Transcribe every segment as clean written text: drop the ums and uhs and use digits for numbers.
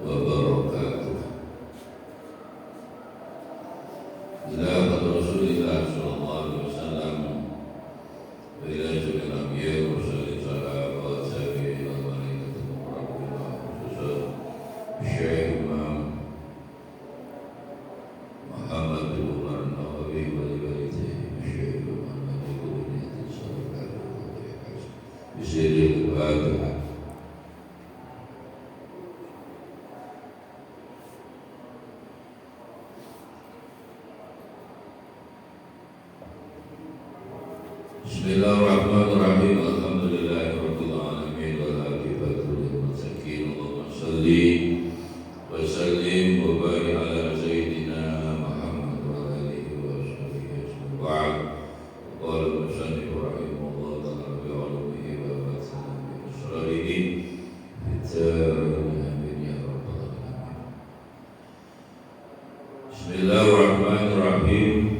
wabarakatuh. Ila Rasulillah sallallahu alaihi wasallam wa ila jami'il anbiya wa mursalin wa tabi'in wa malaikatu muqarrabin khususan Syekh Imam Muhammad bin Umar Nawawi wa walidayhi Syekh Muhammad bin Umar sallallahu alaihi wasallam Bismillahirrahmanirrahim. Bismillahirrahmanirrahim. Alhamdulillahirabbil alamin wal aqibatu lil muttaqin. Allahumma shalli wa sallim wa barik ala sayyidina Muhammad wa alihi wa sahbihi ajma'in. Ba'd. Qala al-musannif rahimahullah ta'ala bi 'ulumihi wa batsana bi asrarihi amin ya rabbal alamin. Bismillahirrahmanirrahim.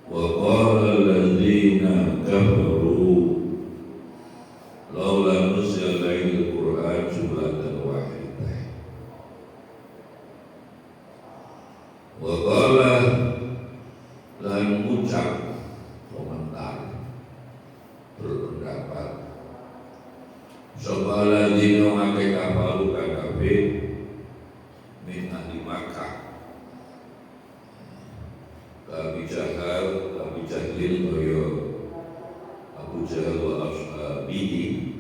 وقال الذين كفروا لولا نزل عليه القرآن جملة واحدة. وقال dan ucap komentar berpendapat sapa alladzina makai kafaru kafir min ahli Makkah Abi Jahlin kaya Abu Jahal wa ashabihi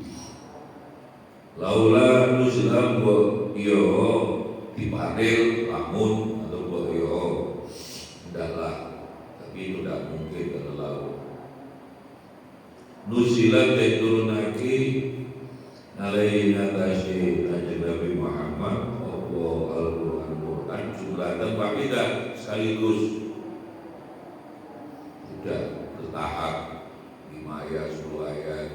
laula nuzilam wa yo dipanggil lamun atau wa yo ndaklah, tapi itu tidak mungkin kalau nuzilam diturunake alaihi ngatasi kanjeng Nabi Muhammad Al-Quran jumlatan wahidah sekaligus, tidak bertahap 5 ayat 10 ayat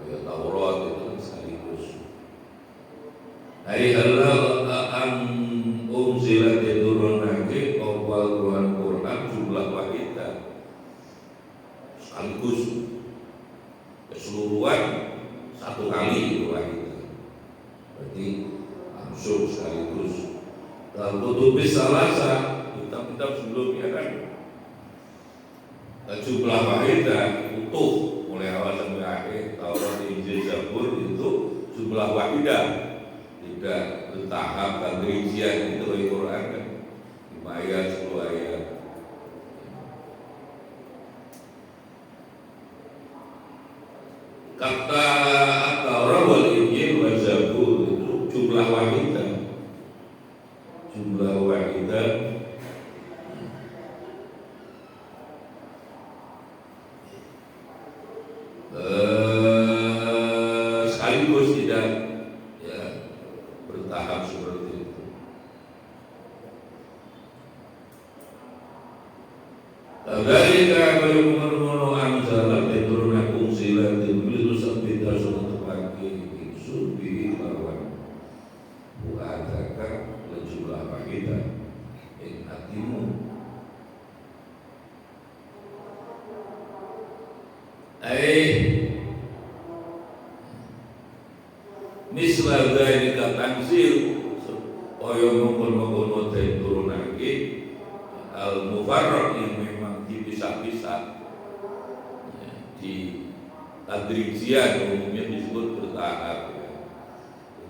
ayat Taurat itu sekaligus. Hai halal an unzila diturunake Al-Quran jumlah wahidah sekaligus keseluruhan satu kali itu wahidah, berarti langsung sekaligus. Dalam kutub salasa kitab-kitab sebelumnya kan jumlah wahidah utuh mulai awal sampai akhir Taurat, Injil, Zabur itu jumlah wahidah, tidak bertahap dan rincian. Itu Al-Quran kan 5 ayat 10 ayat. Kata Taurat wal Injil wa Zabur itu jumlah wahidah, jumlah wahidah. Sekaligus tidak ya bertahap seperti itu. Dzalika qaulun anzalat turuna kunzilat bil sabita sunat pagi subi lawan buataka jumlah wahidah in atimu misal dari tanzil supaya mengkon-mengkon turunake al-mufarraq yang memang dipisah-pisah ya, di tadrijian umumnya disebut bertahap ya.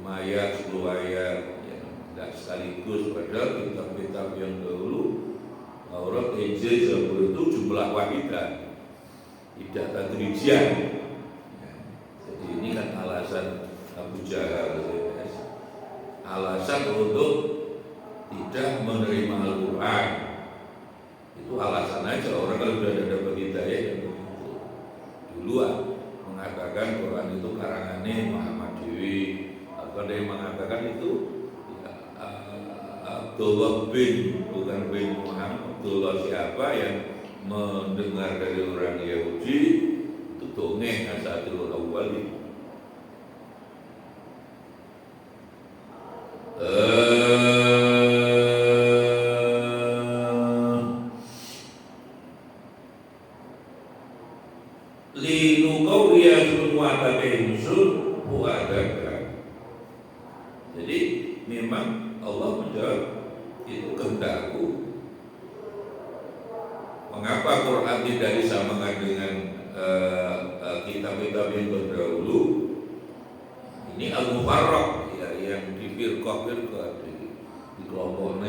5 ayat 10 ayat ya, tidak sekaligus. Padahal kitab-kitab yang dahulu Taurat, Injil, Zabur itu jumlah wahidah, tidak tadrijian ya. Jadi ini kan alasan Abu Jahal, alasan untuk tidak menerima Al-Quran. Itu alasan aja, orang kalau sudah ada hidayah yang begitu. Duluan mengatakan Quran itu karangannya Muhammad Dewi, ada yang mengatakan itu ya, Abdullah bin, bukan bin Muhammad, Abdullah siapa yang mendengar dari orang Yahudi itu dongeng Asadul Awwali. linuqawwiya sunwataka insun fuadaka. Jadi memang Allah menjawab itu kehendakku. Mengapa Quran tidak disamakan dengan kitab-kitab yang terdahulu? Ini al-mufarraq ya, yang di firqah-firqah di kelompok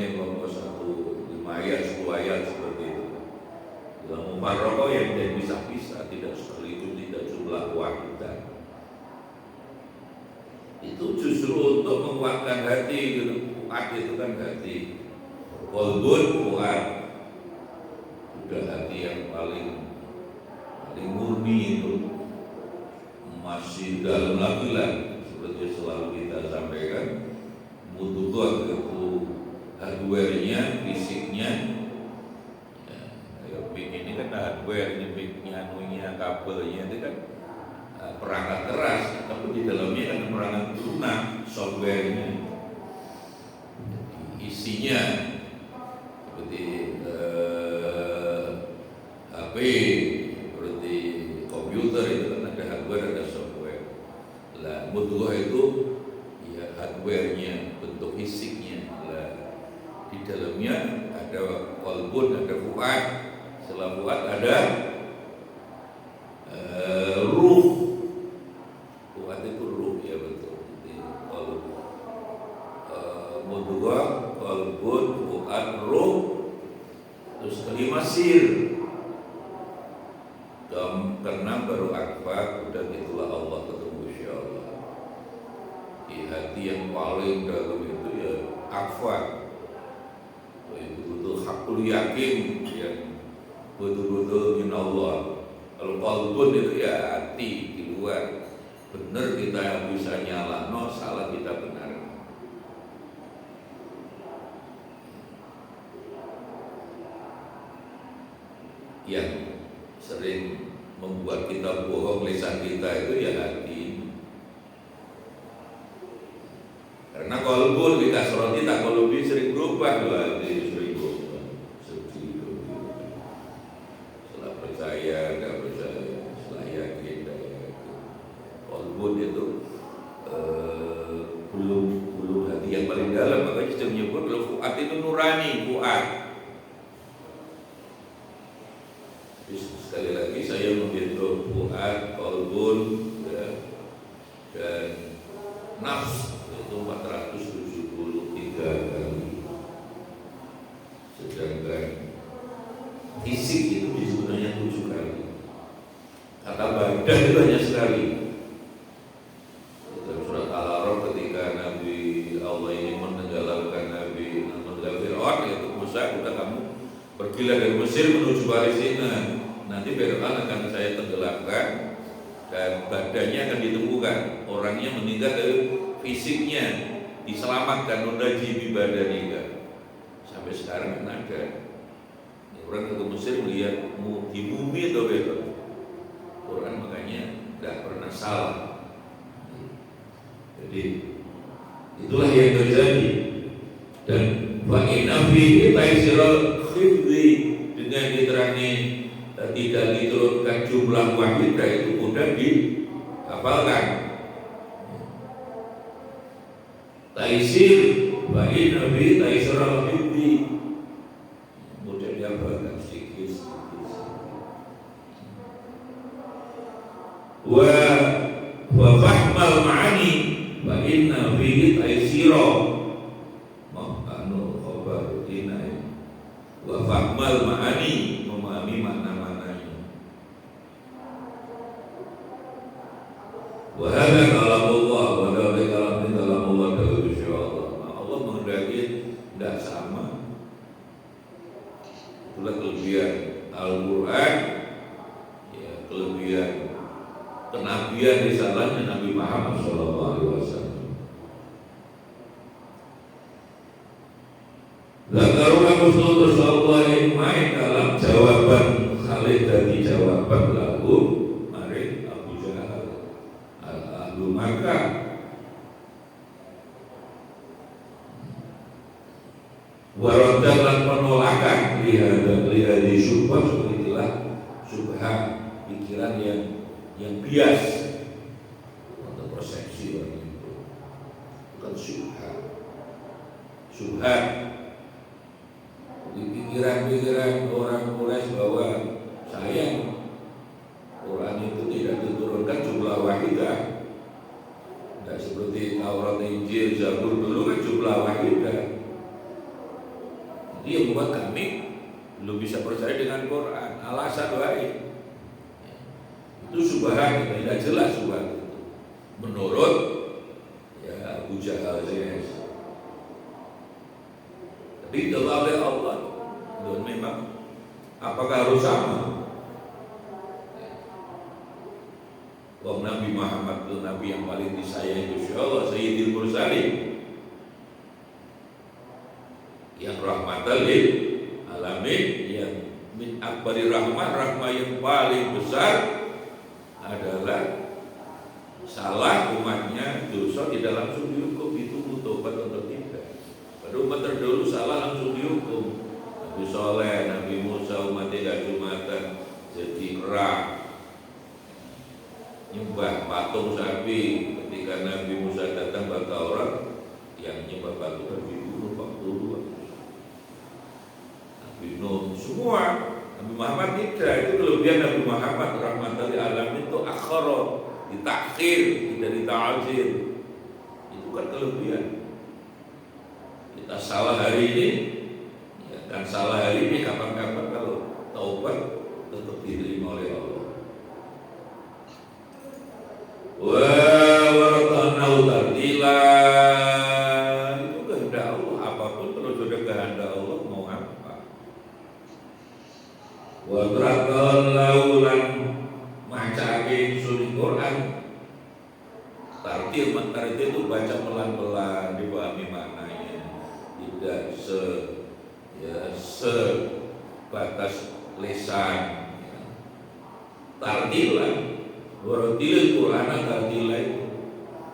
satu 5 ayat 10 ayat seperti itu. Al-mufarraq yang tidak bisa-bisa, tidak sekaligus, tidak jumlah wahidah. Itu justru untuk menguatkan hati gitu. Fuad itu kan hati. Qalbun fuad. Sudah hati yang paling murni itu masih dalam lagi lah, seperti selalu kita sampaikan. Mudghah itu hardware-nya, fisiknya. Ya, ini kan hardware, ini mic-nya, anunya, kabelnya itu kan perangkat keras, tapi di dalamnya kan perangkat lunak, software-nya, isinya seperti HP, seperti komputer itu kan ada hardware, ada software. Lah, mudghah itu ya hardware-nya, bentuk fisiknya. Lah, di dalamnya ada qalbun, ada fuad. Setelah fuad ada ruh. Fuad itu ruh ya betul. Jadi mudghah, qalbun, fuad, ruh. Terus kelima sir. Karena baru akbar, dan itulah Allah ketemu insyaallah. Di hati yang paling dalam itu ya akbar. Betul-betul hakul yakin yang betul-betul min Allah. Kalau qalbun itu ya hati di luar. Benar kita bisa nyalahno, salah kita benar. Yang sering membuat kita bohong lisan kita itu ya hati. Karena qalbun kita soroti tak qalbi sering berubah loh, hati sering berubah. Sedih. Setelah percaya, enggak percaya, setelah yakin, enggak yakin. Qalbun itu belum hati yang paling dalam, makanya kita menyebut kalau fuad itu nurani, fuad. Sekali lagi saya menghitung fuad, qalbun ya, dan nafs itu 473 kali. Sedangkan fisik itu disebutnya 7 kali. Kata badan itu hanya sekali. Dalam surat Al-A'raf ketika Nabi Allah ini menenggelamkan Nabi Fir'aun, yaitu Musa, udah kamu pergilah dari Mesir menuju Palestina. Nanti Fir'aun akan saya tenggelamkan dan badannya akan ditemukan, orangnya meninggal dari fisiknya diselamatkan, nunaji bi badanika. Sampai sekarang kan ada orang ke Mesir melihat di bumi atau beda. Quran makanya tidak pernah salah. Jadi itulah yang terjadi. Dan wa inna fihi taysirul khifdi, dengan diterangi tidak diturunkan jumlah wahidah itu mudah dihafalkan. Taisir wa inna fihi taysirul khifdi, mudah dihafalkan sedikit. Wa fahmal ma'ani wa inna fihi taysira ma'anu khabar dinai. Wa fahmal ma'ani, memahami makna-maknanya. Wa hadza kalamullah wa dzalika kalamullah ta'ala insyaallah. Allah menghendaki tidak sama. Itulah kelebihan Al-Qur'an, ya, kelebihan kenabian risalahnya Nabi Muhammad SAW. Zakarullah Rasulullah SAW main dalam jawaban Khalid dari jawaban lagu mari Abu Jahal al-Ahlu Makkah. Waraddalan penolakan lihat di syubhat, sepertilah syubhat pikiran yang yang bias atau persepsi orang itu, bukan syubhat. Syubhat di pikiran-pikiran orang Quraisy bahwa sayang Quran itu tidak diturunkan jumlah wahidah, tidak seperti Taurat, Injil, Zabur dulu kan jumlah wahidah. Jadi yang membuat kami belum bisa percaya dengan Quran. Alasan baik itu subhan, tidak jelas subhan itu. Menurut ya Abu Jahal Ziyas. Tapi telah oleh Allah. Dan memang apakah harus sama? Wong Nabi Muhammad itu Nabi yang paling disayang Insya Allah, Sayyidil Mursalin, yang rahmatan lil alamin, yang min akbari rahmah yang paling besar adalah salah umatnya dosa tidak langsung dihukum, itu tobat atau tidak. Pada umat terdahulu salah langsung dihukum. Nabi Soleh, Nabi Musa umatnya gak jumatan jadi kerang, nyembah patung sapi. Ketika Nabi Musa datang bantah orang yang nyembah patung kan dibunuh 42. Nabi Nuh semua. Nabi Muhammad tidak. Itu kelebihan Nabi Muhammad rahmatan lil alamin, itu akhara, ditakhir, tidak dita'azir. Itu kan kelebihan. Kita salah hari ini ya, dan salah hari ini kapan-kapan kalau taubat tetap diterima oleh Allah. Waratanahu tartila, itu kehendak Allah. Apapun kalau sudah kehendak Allah mau apa. Waratanahu laulan macake sunnah Quran. Tartil itu baca pelan-pelan, dipahami maknanya, tidak sebatas lisan. Tartilan Waratilil Quran tartila itu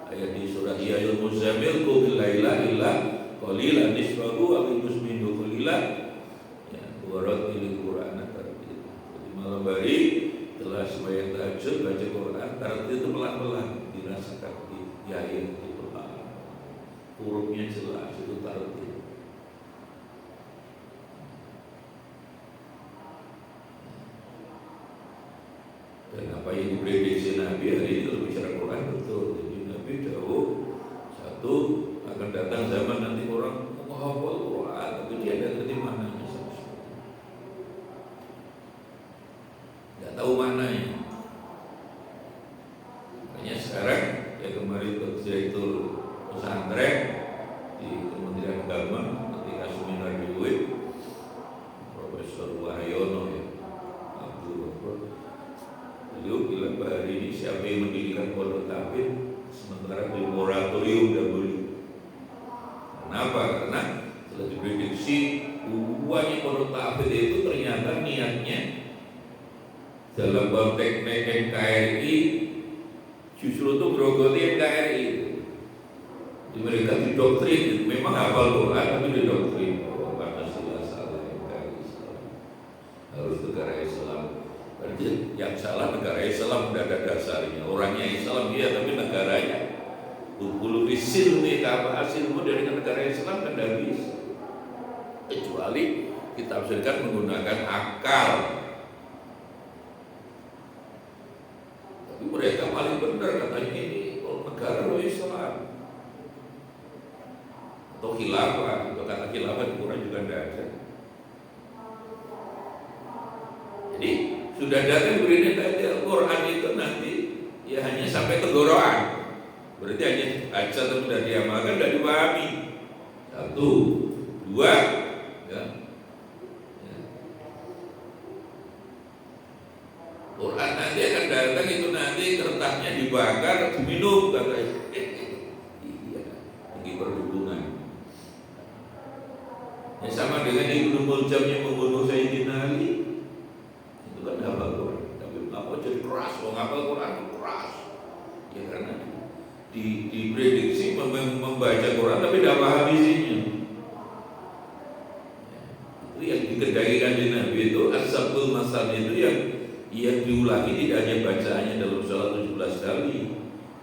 ayat di surah Yail Muzammil qul laila illa qalilan nisfahu aw inqus minhu qalilan. Ya, waratilil Quran tartila. Jadi malam hari setelah sembahyang tahajud baca Quran, tartil itu pelan-pelan dirasakan di Yail itu. Hurufnya jelas, itu tartil. Dan apa yang diprediksi Nabi hari ini kalau bicara Quran betul. Jadi Nabi jauh satu akan datang zaman nanti orang menghafal Quran tapi dia tidak ngerti maknanya, tidak tahu maknanya. Makanya sekarang ya kemarin Direktur Pesantren di Kementerian Agama ketika seminar di UIN, Profesor Wahyono ya, beliau bilang hari ini siapa yang mendirikan pondok tahfidz sementara di moratorium dahulu. Kenapa? Karena telah diprediksi banyak pondok tahfidz itu ternyata niatnya dalam konteks NKRI justru untuk grogoti NKRI. Jadi mereka didoktrin, memang hafal Quran tapi didoktrin bahwa Pancasila salah, NKRI salah, harus negara Islam. Berarti yang salah negara Islam tidak ada dasarnya. Orangnya Islam iya tapi negaranya bulu isil nih, apa hasilmu dari negara Islam kan tidak bisa. Kecuali kita tafsirkan menggunakan akal. Tapi mereka paling benar katanya ini kalau negara Islam atau khilafah. Kalau kata khilafah di Quran juga tidak ada. Jadi sudah datang berita Al-Quran itu nanti ya hanya sampai tenggorokan. Berarti hanya baca tapi sudah diamalkan, tidak dipahami. Satu, dua, ya. Quran nanti akan datang itu nanti kertasnya dibakar, diminum katanya. Iya, tinggi perhubungan. Ya sama dengan Ibnu Muljam yang membunuh Sayyidina Ali. Kan hafal Quran, tapi apa jadi keras? Mau hafal Quran keras, ya karena diprediksi membaca Quran tapi tidak paham isinya. Itu yang dikendalikan di Nabi itu as-sabul masal itu yang yang diulangi tidak hanya bacaannya dalam sholat 17 kali,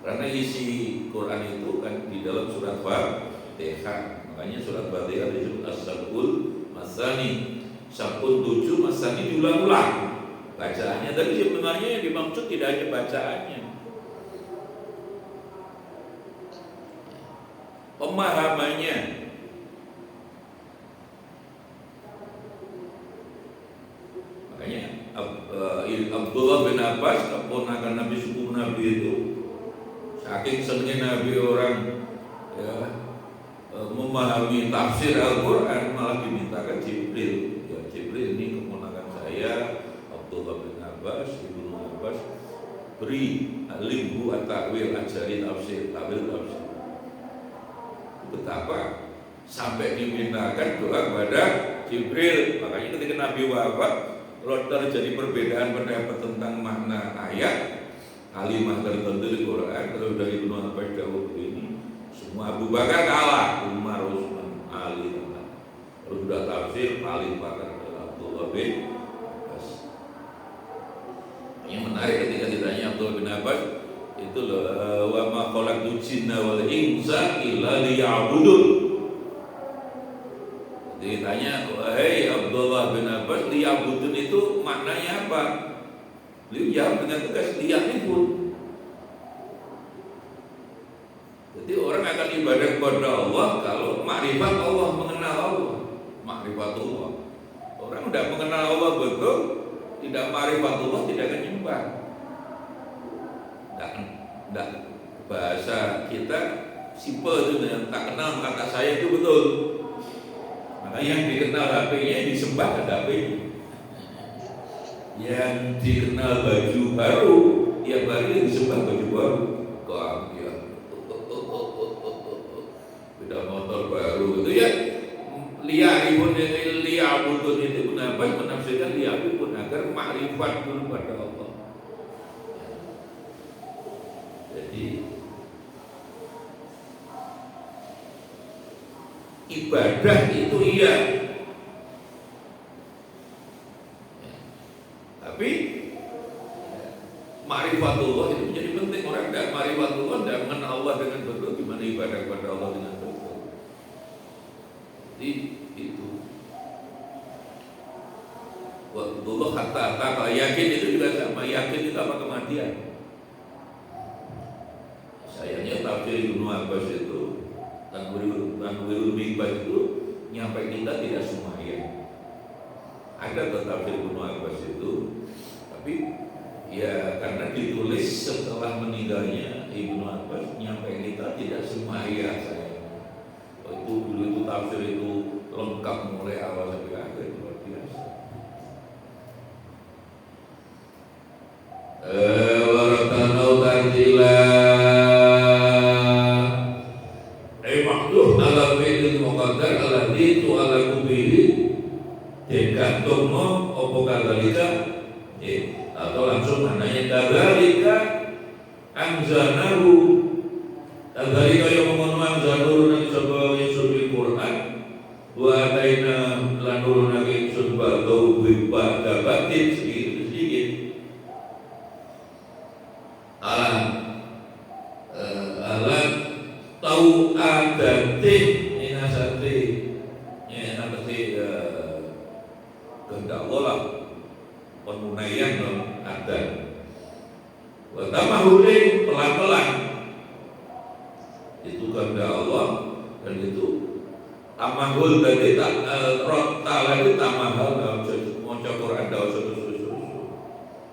karena isi Quran itu kan di dalam surat Fatihah. Makanya surat Fatihah disebut as-sab'ul masani, sab'un 7 masani diulang-ulang bacaannya. Tapi sebenarnya yang dimaksud tidak hanya bacaannya, pemahamannya. Makanya Abdullah bin Abbas, keponakan Nabi, sepupu Nabi itu, saking senengnya Nabi orang ya, memahami tafsir Al-Quran, malah dimintakan Jibril. Ya, Jibril ini keponakan saya, Abdullah bin Abbas, Ibnu Abbas, beri alimhu at-ta'wil, ajari tafsir, ta'wil tafsir. Betapa sampai dimintakan doa kepada Jibril. Makanya ketika Nabi wafat, kalau terjadi perbedaan pendapat tentang makna ayat, kalimat tertentu di Quran, kalau dari Ibnu Abbas jauh begini, semua Abu Bakar kalah, Umar, Utsman, Ali, kalau sudah tafsir paling pakar adalah Abdullah bin Abbas. Yang menarik ketika ditanya Abdullah bin Abbas itu loh, wa ma khalaqtul jinna wal insa illa liya'budun. Ditanya, wahai Abdullah bin Abbas, liya'budun itu maknanya apa? Beliau jawab dengan tegas, liya'budun. Jadi orang akan ibadah kepada Allah kalau makrifat Allah, mengenal Allah, makrifatullah. Orang tidak mengenal Allah betul, tidak makrifat Allah, tidak akan nyembah. Tidak, bahasa kita simpel itu, yang tak kenal kata saya itu betul. Maka yang dikenal HP-nya disembah ke HP-nya. Yang dikenal baju baru, tiap hari disembah baju baru. Kok ya, beda motor baru gitu ya. Liya'rifun liya'budun itu kenapa menafsirkan liya'rifun agar makrifat dulu pada Allah. Jadi ibadah itu iya, tapi ma'rifatullah itu menjadi penting. Orang tidak ma'rifatullah, tidak mengenal Allah dengan betul, gimana ibadah kepada Allah dengan betul. Jadi itu Wa'budullah hatta taqwa. Yakin itu juga sama, yakin itu apa? Kematian. Sayangnya tafsir Ibnu Abbas itu, Tanwirul Mikbah itu nyampai kita tidak semuanya. Ada tafsir Ibnu Abbas itu, tapi ya karena ditulis setelah meninggalnya Ibnu Abbas, nyampai kita tidak semuanya. Sayangnya itu dulu itu tafsir itu lengkap mulai awal sampai akhir, luar biasa. Waratanau tartila ala fi'il muqaddar alladhi tu'alaku bihi digantung apa kadzalika, atau langsung maknanya kadzalika anzalnahu, kadzalika yang mengono anzalnahu nang sapa insul Quran wa ataina lanurun nang insul ba'dau bi ba'dabatin sedikit alat tahu adati inasati ya nanti kehendak Allah penunaian adat wa tamahulin pelan-pelan itu kehendak Allah. Dan itu tamahul tadi ta'ala itu tamahal dalam maca Quran dalam susu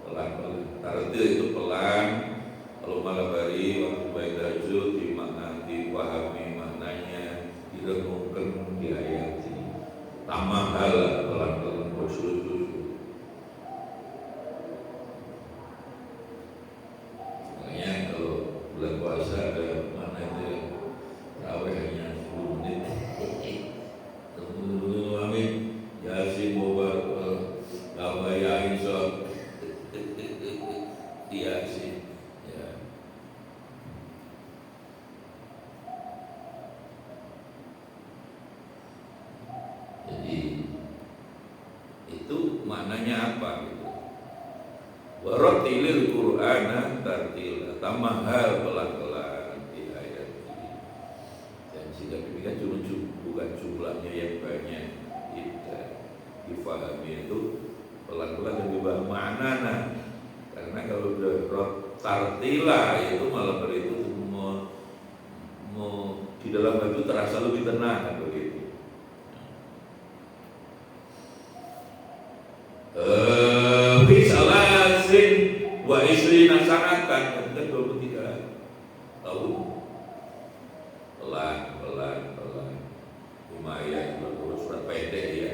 pelan-pelan. Arti itu pelan. Kalau malam hari waktu baik tahajud dipahami maknanya, direnungkan, diayati. Tamahal pelan-pelan susu. Makanya kalau bulan puasa ada mana itu tarawih hanya 10 menit. Amin. Yasin mubarak kabayain sob. Yasin. Ya. Jadi Warattilil Qur'ana tartila, tamahal pelan-pelan di ayat ini. Dan sehingga demikian bukan jumlahnya yang banyak, tidak difahami itu pelan-pelan lebih banyak maknanya. Karena kalau udah tartila itu malah itu di dalam itu terasa lebih tenang kan begitu. Bisalasin wa isrina sanatan, kan 23 tahun. Pelan, lumayan, kalau surat pendek ya.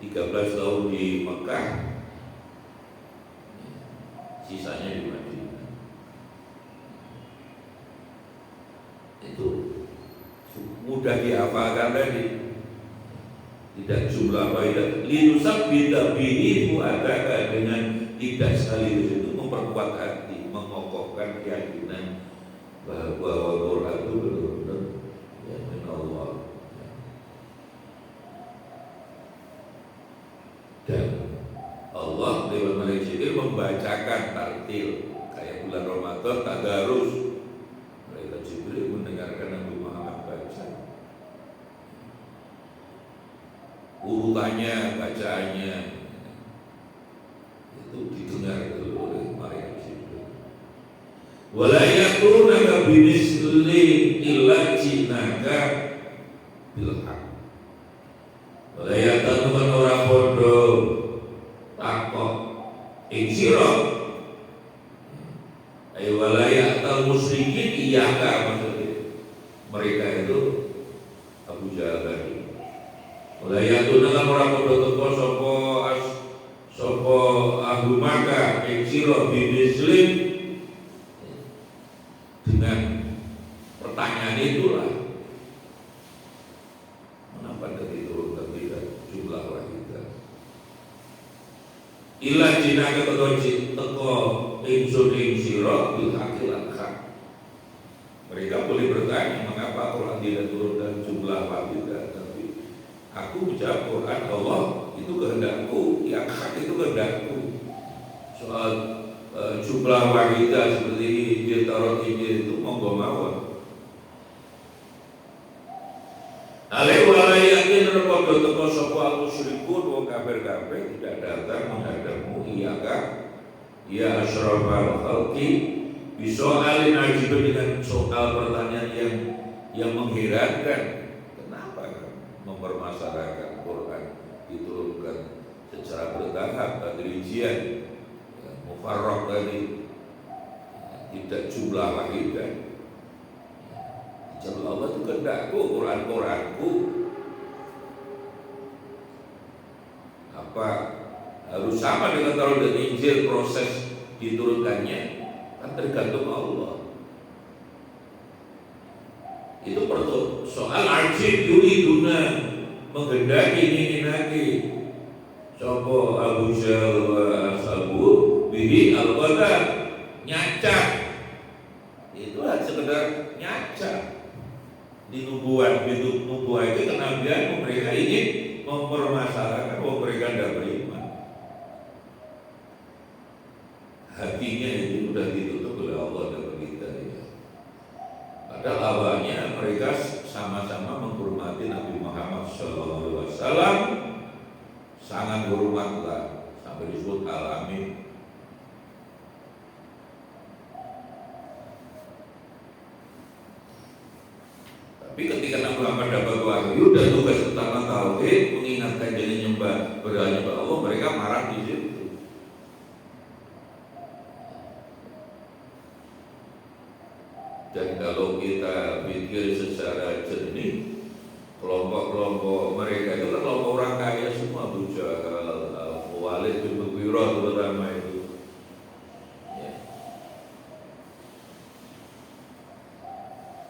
13 tahun di Mekah, sisanya di Madinah. Itu mudah dihafalkan tadi. Tidak jumlah faidah linusab bidabihi mu'adaka, dengan tidak sekaligus itu memperkuat hati, mengokohkan keyakinan bahwa Quran itu benar-benar ya min Allah. Dan Allah lewat malaikat Jibril membacakan tartil kayak bulan Ramadan tadarus, malaikat Jibril mendengarkan Nabi Muhammad baca. Urutannya, bacaannya itu didengar dulu oleh malaikat Jibril. Wala yakunaka bimisli illa jinaka bil haq. Wala yakunaka ora padha takok ing sira. Ayo wala yatal musyrikin iyaka, maksudnya mereka itu Abu Jahal tadi. Walayatuna lan ora padha teka sapa ahlu Makkah ing sira bimislim, dengan pertanyaan itulah mengapa diturunkan tidak jumlah wanita. Illa jinaka teko ingsun ing sira bil haqilan haq. Mereka boleh bertanya mengapa Quran tidak turunkan jumlah wanita. Aku menjawab Quran Allah itu kehendakku, yang hak itu kehendakku. Soal jumlah wanita seperti di Taurat Injil itu monggo mawon. Alai walai yakin repodo teko sapa musyrikun wong kafir-kafir tidak datang menghadapmu iyaka ya asyrafal khalqi bisoalin ajib, dengan soal pertanyaan yang mengherankan. Mempermasalahkan Quran diturunkan secara bertahap, tadrijian, mufarraq tadi, tidak jumlah wahidah. Jumlah Allah itu kehendakku, Quranku. Apa harus sama dengan Taurat dan Injil proses diturunkannya? Kan tergantung Allah. Itu perlu soal ajib yuriduna, menghendaki ingin lagi sopo Abu Jahal wa ashabu bihi al-qadar, nyacak. Itu sekedar nyacak di nubuat itu kenabian mereka ingin mempermasalahkan bahwa mereka tidak beriman. Hatinya itu sudah ditutup oleh Allah dan kita ya. Padahal awalnya mereka sama-sama menghormati Nabi Muhammad SAW, sangat hormatlah sampai disebut al-amin. Tapi ketika Nabi Muhammad dapat wahyu dan tugas utama tauhid, mengingatkan jadi nyembah berhala Allah, mereka marah di situ. Dan kalau kita pikir secara jernih, kelompok-kelompok mereka itu kan kelompok orang kaya semua, Abu Jahal, Walid bin Mughirah terutama itu. Ya.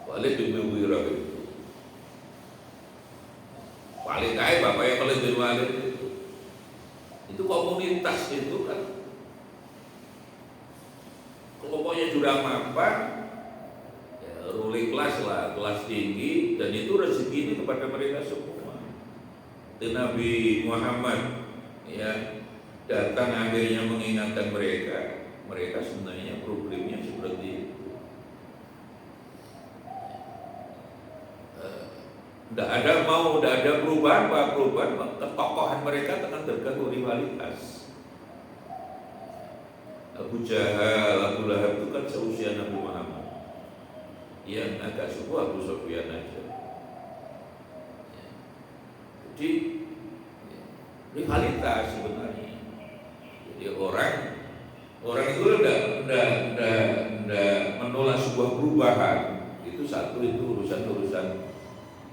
Walid bin Mughirah itu paling kaya, bapaknya Walid bin Walid itu komunitas itu kan kelompoknya jurang mapan, ruling kelas lah, kelas tinggi, dan itu rezeki ini kepada mereka semua. Dan Nabi Muhammad ya datang akhirnya mengingatkan mereka sebenarnya problemnya seperti itu. Tidak ada perubahan ketokohan mereka tengah terganggu rivalitas. Abu Jahal, Abu Lahab itu kan seusia Nabi Muhammad. Yang agak suku Abu Sufyan aja. Jadi rivalitas sebenarnya. Jadi orang itu tidak menolak sebuah perubahan. Itu urusan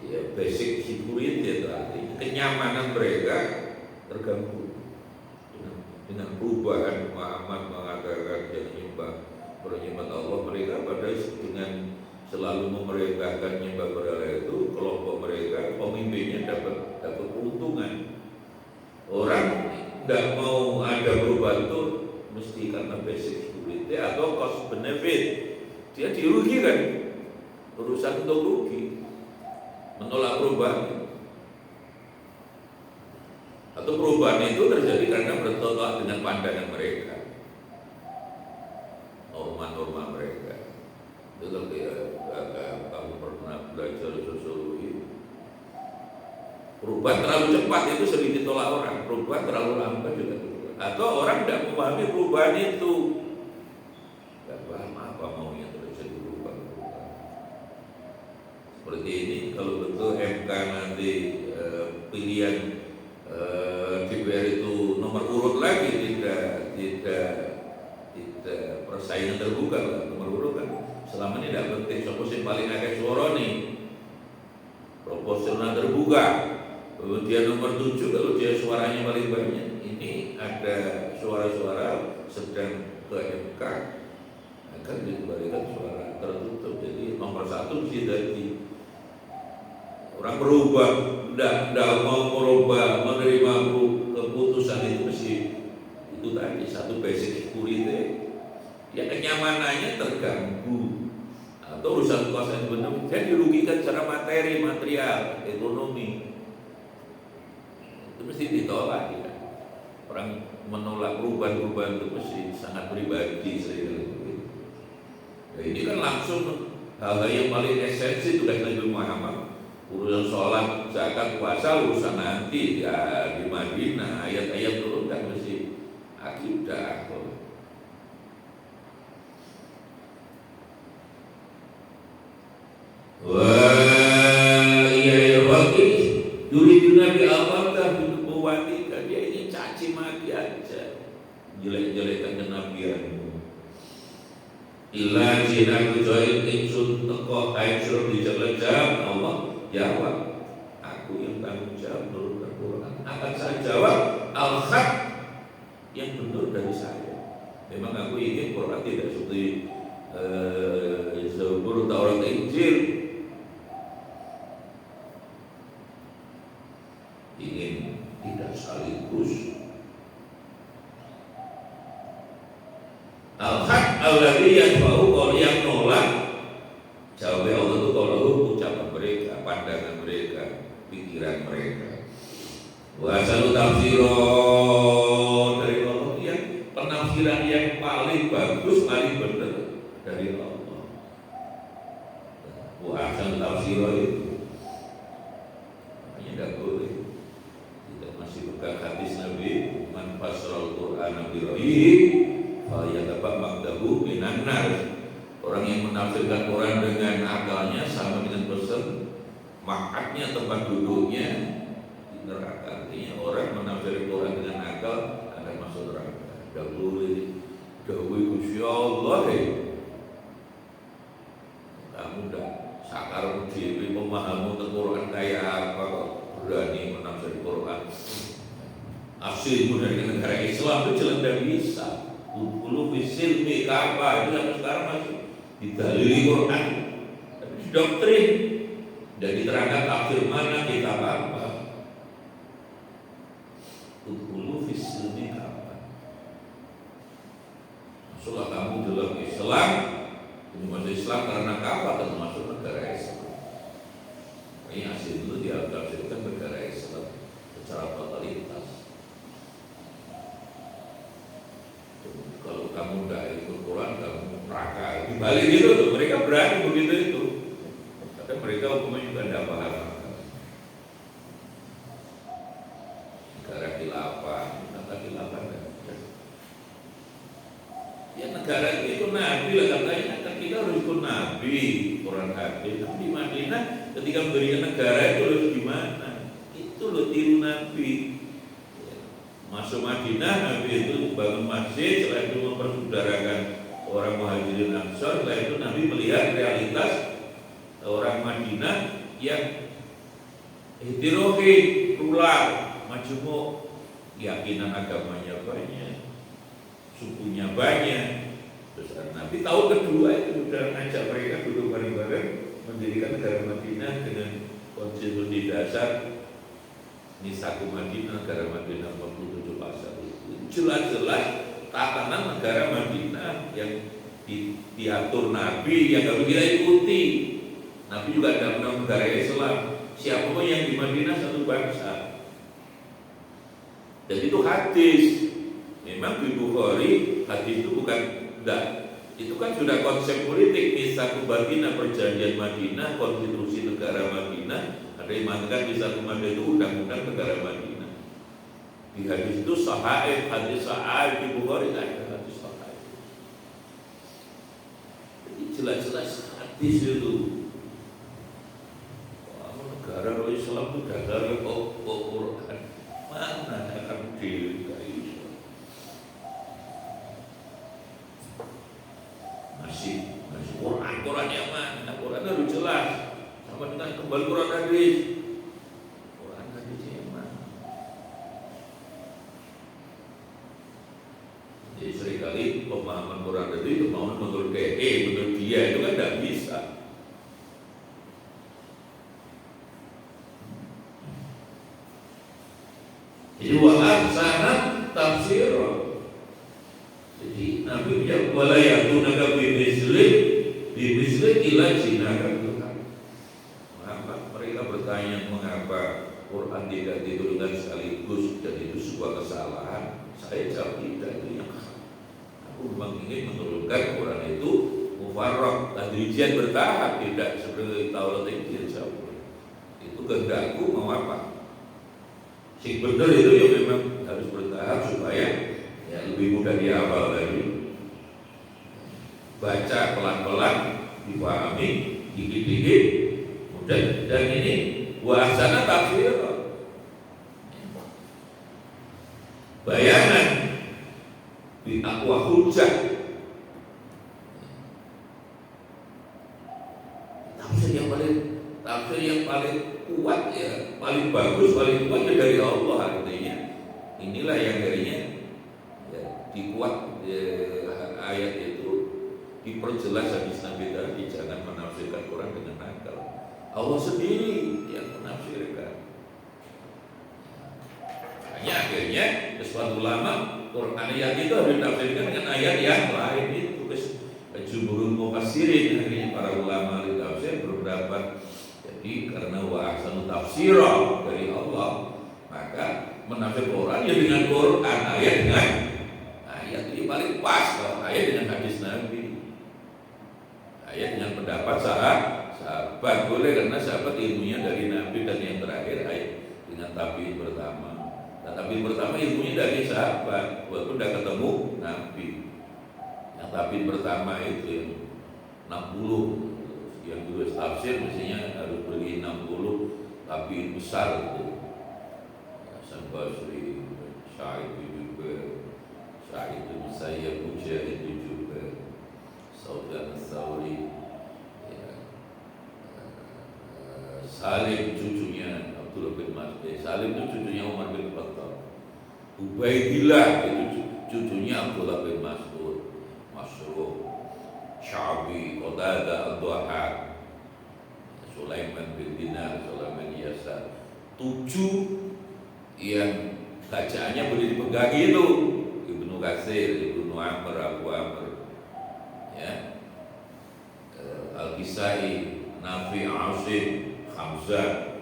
ya basic security itu artinya kenyamanan mereka terganggu dengan perubahan. Muhammad mengatakan jangan menyembah Allah, mereka pada dengan selalu memerintahkan menyembah berhala itu, kelompok mereka pemimpinnya dapat keuntungan. Orang tidak mau ada perubahan itu mesti karena basic security atau cost benefit, dia dirugikan, urusan untuk rugi, menolak perubahan. Atau perubahan itu terjadi karena bertolak dengan pandangan mereka, norma-norma mereka. Itu kalau kamu pernah belajar sosiologi, perubahan terlalu cepat itu sering ditolak orang, perubahan terlalu lambat juga ditolak. Atau orang tidak memahami perubahan itu, tidak paham apa maunya terjadi perubahan. Seperti ini, kalau betul MK nanti pilihan DPR itu nomor urut lagi, tidak persaingan terbuka lah. Nomor urut kan selama ini tidak penting, siapa sih paling akeh suara nih, proporsional terbuka. Kemudian nomor 7 kalau dia suaranya paling banyak, ini ada suara-suara sedang ke MK akan dikembalikan suara tertutup. Jadi nomor 1 mesti jadi orang berubah, tidak mau merubah, menerima keputusan itu mesti itu tadi satu basic security, ya kenyamanannya terganggu atau urusan kuasa ekonomi, dia dirugikan secara materi, material, ekonomi, itu mesti ditolak ya. Orang menolak perubahan-perubahan itu mesti sangat pribadi sekali. Nah, ini kan langsung hal-hal yang paling esensi tugas Nabi Muhammad. Urusan sholat, zakat, puasa urusan nanti ya di Madinah. Ayat-ayat turun kan mesti akidah. Wah iya wakil yuriduna bi Allah buwati, dia ini caci maki aja, jelek-jelekan kenabianmu. Illa jina kujoin ingsun teko hancur di jelek-jelek. Allah jawab, aku yang tanggung jawab menurut Al-Quran. Akan saya jawab al-haq, yang benar dari saya. Memang aku ingin Quran tidak seperti Zabur, Taurat, Injil. Ingin tidak sekaligus. Al-haq alladzi yadfa'u, kalau yang nolak jawab Allah itu kalau ucapan mereka, pandangan mereka, pikiran mereka. Wa salu tafsirun dari Allah, yang penafsiran yang paling bagus, paling benar dari Allah. Wa salu tafsirun itu makanya tidak boleh kita masih pegang hadis Nabi, man fasral Qur'an bi ra'yihi fa yatafa maqdahu minan nar. Orang yang menafsirkan Quran dengan akalnya sama dengan pesan makatnya, tempat duduknya di neraka. Artinya orang menafsirkan Quran dengan akal akan masuk neraka. Dahulu Gusti Allah, kamu dah sakar dewi pemahamu tentang Quran kayak apa kok berani menafsir Quran. Aslimu dari negara Islam itu jelas tidak bisa. Dulu fisilmi apa itu sampai sekarang masih didalili Quran, tapi di doktrin dan diterangkan tafsir mana kita apa. Dulu fisilmi apa? Masuklah kamu dalam Islam, ini masuk Islam karena apa? Termasuk negara Islam. Ini asli dulu diatafsirkan negara Islam secara totalitas. balik gitu tuh, mereka berani begitu itu. Karena mereka hukumnya juga tidak paham. Negara khilafah, kata khilafah kan. Ya negara itu Nabi lah katanya, kan kita harus ikut Nabi, Quran hadis. Tapi di Madinah ketika memberikan negara itu harus gimana? Itu loh tiru Nabi. Masuk Madinah, Nabi itu bangun masjid, setelah itu mempersaudarakan orang Muhajirin Ansor. Setelah itu Nabi melihat realitas orang Madinah yang heterogen, plural, majemuk, keyakinan agamanya banyak, sukunya banyak. Terus Nabi tahun kedua itu sudah ngajak mereka duduk bareng-bareng mendirikan negara Madinah dengan konstitusi dasar Misaku Madinah, negara Madinah 47 pasal. Jelas-jelas tatanan negara Madinah yang diatur Nabi yang harus kita ikuti. Nabi juga ada undang negara Islam. Siapapun yang di Madinah satu bangsa. Dan itu hadis. Memang di Bukhari hadis itu bukan enggak. Itu kan sudah konsep politik. Misaku Madinah, perjanjian Madinah, konstitusi negara Madinah. Ada yang mengatakan Misaku Madinah itu undang-undang negara Madinah. Di hadis itu sahaib, hadis sahaib di Bukhari ada hadis sahaib. Jadi jelas-jelas hadis itu. Negara Islam itu dasarnya Quran. Mana akan diri Islam? Masih Quran yang mana? Quran harus jelas. Sama dengan kembali Quran hadis. Quran hadis yang mana? Jadi seringkali pemahaman Quran itu pemahaman menurut menurut dia itu kan tidak bisa. Jadi wa'af sanat tafsir. Jadi Nabi bilang wala yatunaka bimisli ila jinaka. Mengapa mereka bertanya mengapa Quran tidak diturunkan sekaligus dan itu sebuah kesalahan? Saya jawab tidak, itu yang aku memang ingin menurunkan Quran itu mufarraq, tadrijian bertahap, tidak seperti Taurat Injil. Itu kehendakku mau apa? Sing benar itu ya memang harus bertahap supaya ya lebih mudah dihafal lagi. Baca pelan-pelan, dipahami, dikit-dikit, mudah. Dan ini wahsana tafsir, bayangan, bi aqwa hujjah. Tafsir yang paling kuat ya, paling bagus, paling kuat ya dari Allah artinya. Inilah yang darinya ya, dikuat ayat itu diperjelas hadis Nabi tadi, jangan menafsirkan Quran dengan nakal. Allah sendiri yang menafsirkan. Hanya akhirnya sesuatu ulama Quran ayat itu harus ditafsirkan dengan ayat yang lain itu. Jumhurul mufassirin, akhirnya para ulama ahli tafsir berpendapat jadi karena wa ahsanu tafsira dari Allah, maka menafsir Quran ya dengan Quran, ayat dengan ayat ini paling pas. Kalau ayat dengan hadis Nabi, ayat dengan pendapat sahabat boleh karena sahabat ilmunya dari Nabi, dan yang terakhir ayat dengan tabi'in pertama. Nah, tabi'in pertama ilmunya dari sahabat walaupun tidak ketemu Nabi. Yang tabi'in pertama itu yang 60, yang dulu tafsir mestinya harus beri 60 tabi'in besar itu. Hasan Basri, Sa'id bin Jubair, Sa'id bin Musayyab, Mujahid bin Jubair, Sufyan ats-Tsauri, ya, Salim cucunya Abdullah bin Mas'ud, Salim itu cucunya Umar bin Khattab, Ubaidillah itu cucunya Abdullah bin Mas'ud, Masruq, Sya'bi, Qatadah, Ad-Dhahhak, Sulaiman bin Dinar, Sulaiman Yasar. 7 yang bacaannya boleh dipegangi itu Ibnu Katsir, Ibnu Amr, Abu Amr, ya, Al-Kisai, Nafi, Asim, Hamzah,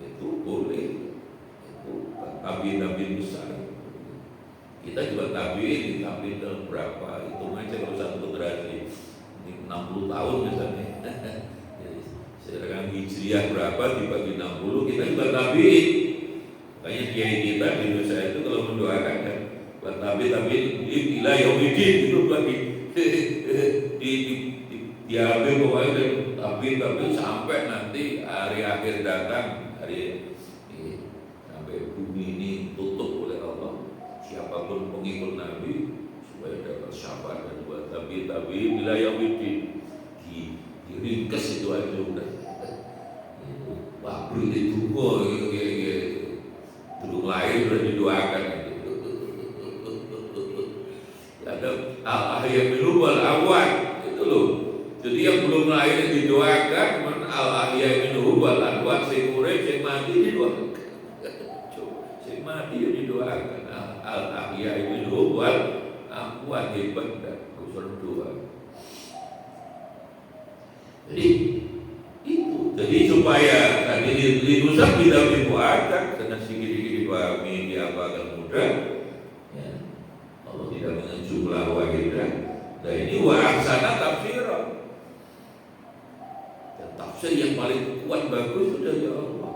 itu boleh. Itu tabi'in besar. Kita juga tabi'in berapa? Itu aja kalau satu generasi 60 tahun misalnya. Jadi sekarang hijriah berapa dibagi 60, kita juga tabiin. Makanya kiai kita di Indonesia itu kalau mendoakan kan buat tabiin ila yaumidin itu bagi diambil pokoknya tabiin sampai nanti hari akhir datang, hari sampai bumi ini tutup oleh Allah, siapapun pengikut Nabi supaya dapat syafaat dan buat tabiin ila yaumidin diringkes itu aja udah. Pabrik itu belum lahir sudah didoakan itu. Ada al-ahya minhu wal amwat itu loh. Jadi yang belum lahir didoakan, al-ahya minhu wal amwat, sing urip sing mati didoakan. Sing mati didoakan. Al-ahya minhu wal amwat, hebat dah usul doa. Jadi supaya tadi dirusak tidak dibuatkan dengan sedikit dipahami diapakan mudah, ya. Allah tidak dengan jumlah wahidah. Nah ini wa'aksana tafsirah. Dan tafsir yang paling kuat bagus itu dari Allah.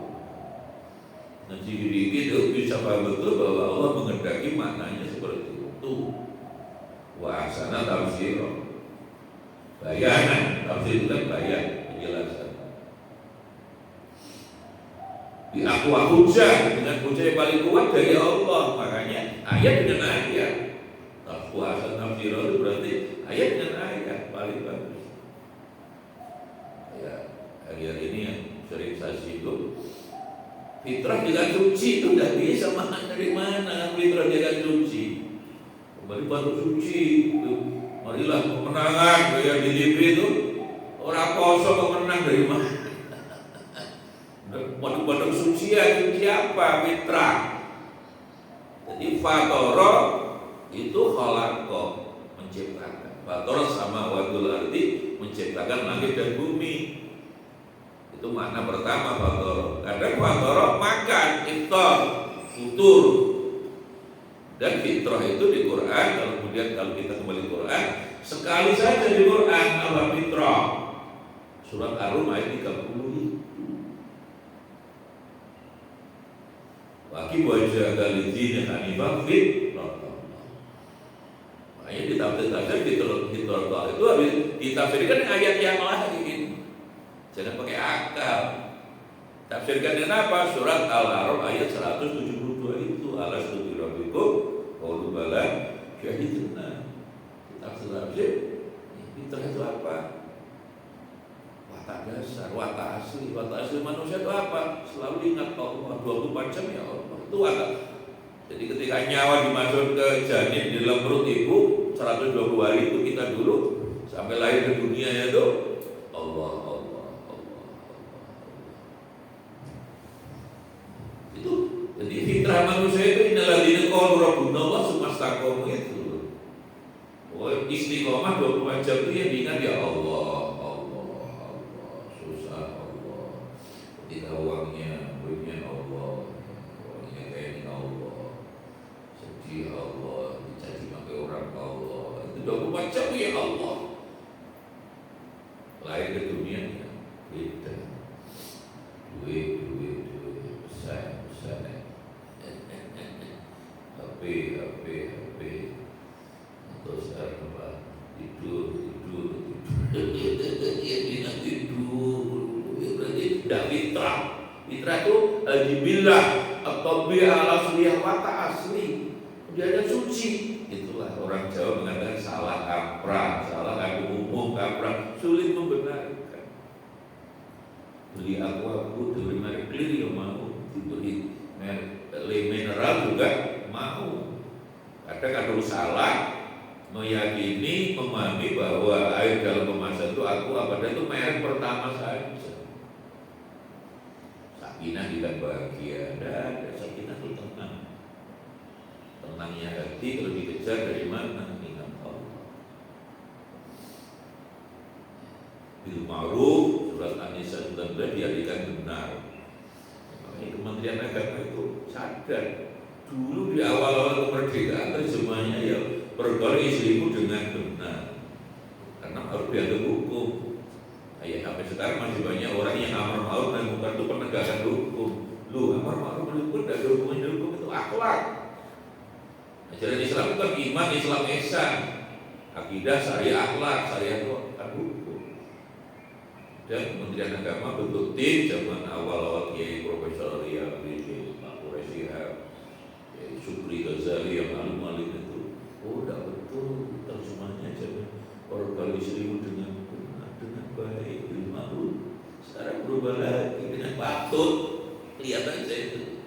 Nah sedikit itu bisa paham betul bahwa Allah mengendaki maknanya seperti itu. Wa'aksana tafsirah. Bayanan, tafsir itu kan bayan, penjelasan. Diakwa hujah dengan hujah yang paling kuat dari Allah, makanya ayat dengan ayat. Puasa tafsir itu berarti ayat dengan ayat paling bagus. Ya, hari ini yang sering saya singgung, fitrah dengan suci itu tidak bisa makan dari mana fitrah dengan suci. Kembali pada suci, marilah kemenangan kayak di TV itu orang kosong kemenang dari mana? Pada suci apa? Fitrah. Jadi fatoro itu khalaqo, menciptakan. Fatoro sama wadul arti, menciptakan langit dan bumi. Itu makna pertama fatoro. Kadang fatoro makan, iftar, futur. Dan fitrah itu di Quran, kemudian kalau kita kembali Quran, sekali saja di Quran Allah fitrah. Surat Ar-Rum ayat 30. Waqim wajah galidin hanifah fitrah. Makanya ditafsir fitrah itu harus ditafsirkan dengan ayat yang lain. Jangan pakai akal. Tafsirkan dengan apa? Surat Al-A'raf ayat 172 itu. Alastu birabbikum qalu bala syahidna. Tafsir fitrah itu apa? Watak dasar, watak asli manusia itu apa? Selalu ingat Allah 24 jam ya Allah. Itu watak. Jadi ketika nyawa dimasuk ke janin di dalam perut ibu 120 hari itu kita dulu sampai lahir ke dunia itu Allah. Itu jadi fitrah manusia itu innalladzina qalu rabbuna Allah tsumastaqamu itu. Oh, istiqomah 24 jam itu yang diingat ya Allah. Ketika uangnya, duitnya Allah, uangnya kayak Allah, sedih Allah, dicaci pakai orang Allah, itu 24 jam ya Allah. Lahir ke dunia ya, beda. Duit, besar. HP. Terus apa? Tidur. Tidak fitrah. Fitrah itu jibillah atau bi'ala suliyah wata asli. Dia ada suci. Itulah orang Jawa mengatakan salah kaprah, salah umum kaprah, sulit membenarkan. Beli aku beli merek clear ya mau, dibeli merek mineral juga mau. Kadang ada salah meyakini, memahami bahwa air dalam kemasan itu padahal itu merek pertama saja. Sakinah tidak bahagia, ada sakinah itu tenangnya hati kalau dikejar dari mana? Ingat Allah. Bil ma'ruf surat An-Nisa 19 diartikan benar. Makanya Kementerian Agama itu sadar dulu di awal-awal kemerdekaan terjemahnya ya pergaulan istrimu dengan benar, karena harus dianggap Sampai sekarang masih banyak orang yang amar ma'ruf nahi munkar itu penegakan hukum. Lu amar ma'ruf nahi munkar tidak ada hubungannya dengan hukum, itu akhlak. Ajaran Islam itu kan iman, Islam ihsan, akidah, syariah, akhlak, syariah itu kan hukum. Dan Kementerian Agama bentuk tim zaman awal-awal Kiai Profesor Riyad bin Quraisyihab, Kiai Supri Ghazali yang alim-alim itu, oh tidak betul terjemahnya jangan orang istrimu dengan baik, bil ma'ruf. Sekarang berubah lagi dengan patut, lihat aja itu.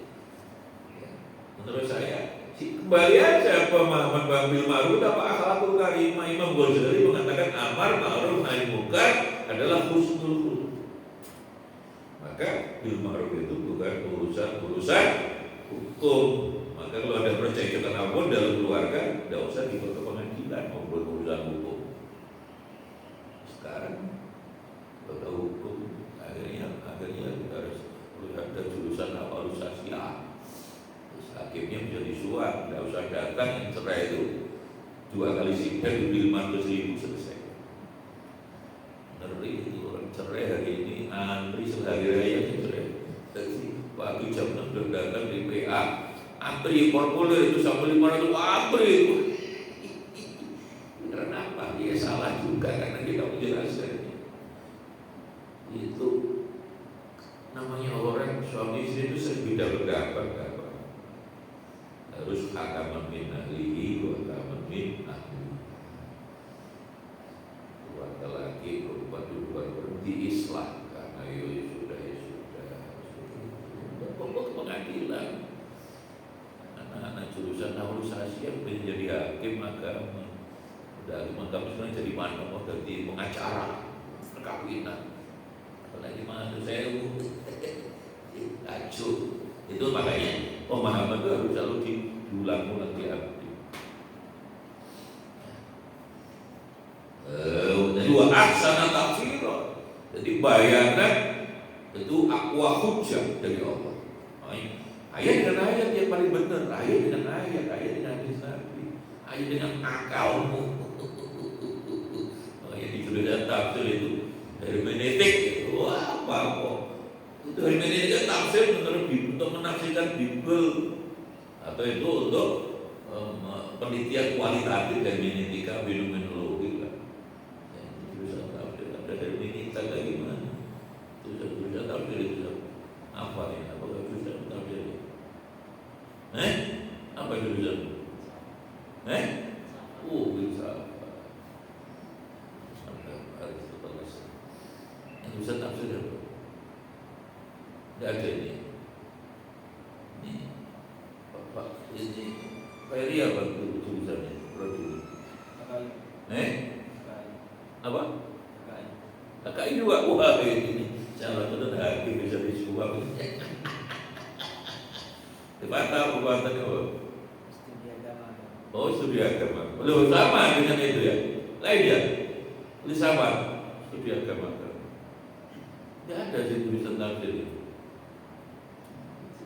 Menurut saya, kembali aja pemahaman bil ma'ruf apa akhlakul karimah. Imam Ghazali mengatakan amar ma'ruf nahi munkar adalah husnul khuluq. Maka bil ma'ruf itu bukan urusan hukum. Maka kalau ada percakapan apapun dalam keluarga, tidak usah dibawa ke pengadilan maupun urusan hukum. Sekarang kalau hukum akhirnya kita harus ada jurusan awalisasi A. Terus hakimnya menjadi suap, tidak usah datang, yang cerai itu 2 kali sidang di 500.000 selesai. Ngeri itu orang cerai hari ini antri sehari raya cerai. Jadi pagi jam 6 sudah datang di PA, antri formulir itu sampai 500 antri itu. Karena apa? Dia salah juga karena kita menjelaskan. Itu namanya orang suami istri itu sering beda pendapat, harus hakaman min ahlihi wa hakaman min ahlihi. Laki-laki perempuan berhenti islah karena sudah pokok pengadilan. Anak-anak jurusan awalisasi yang pengen jadi hakim agama, dari makam sebenarnya jadi mana mau jadi pengacara perkawinan. Lagi mana saya kacau. Itu makanya pemahaman itu harus selalu diulang-ulang diabdi. Dua aksana tafsir. Jadi bayangan itu akwa hujjah dari Allah. Ayat dengan ayat yang paling benar, ayat dengan ayat dengan hadis Nabi, ayat dengan akalmu. Yang dicurigai tafsir itu hermeneutik. Wah, apa kok? Itu hermeneutik tafsir untuk menafsirkan Bible atau itu untuk penelitian kualitatif hermeneutika fenomenologi lah. Jurusan tafsir ada hermeneutika lagi mana? Jurusan tafsir itu apa ya? Apa jurusan tafsir? Apa jurusan? Bisa. Jurusan tafsir apa? Tidak ada ini. Pak ini Ferry apa jurusannya? Prodi. Apa? KKI juga. Wah ini salah satu hakim bisa disuap. Dibantah apa? Studi agama. Oh, studi agama. Belum sama dengan itu ya. Lain ya. Ini sama studi agama. Tidak ada sih tulisan tafsir itu.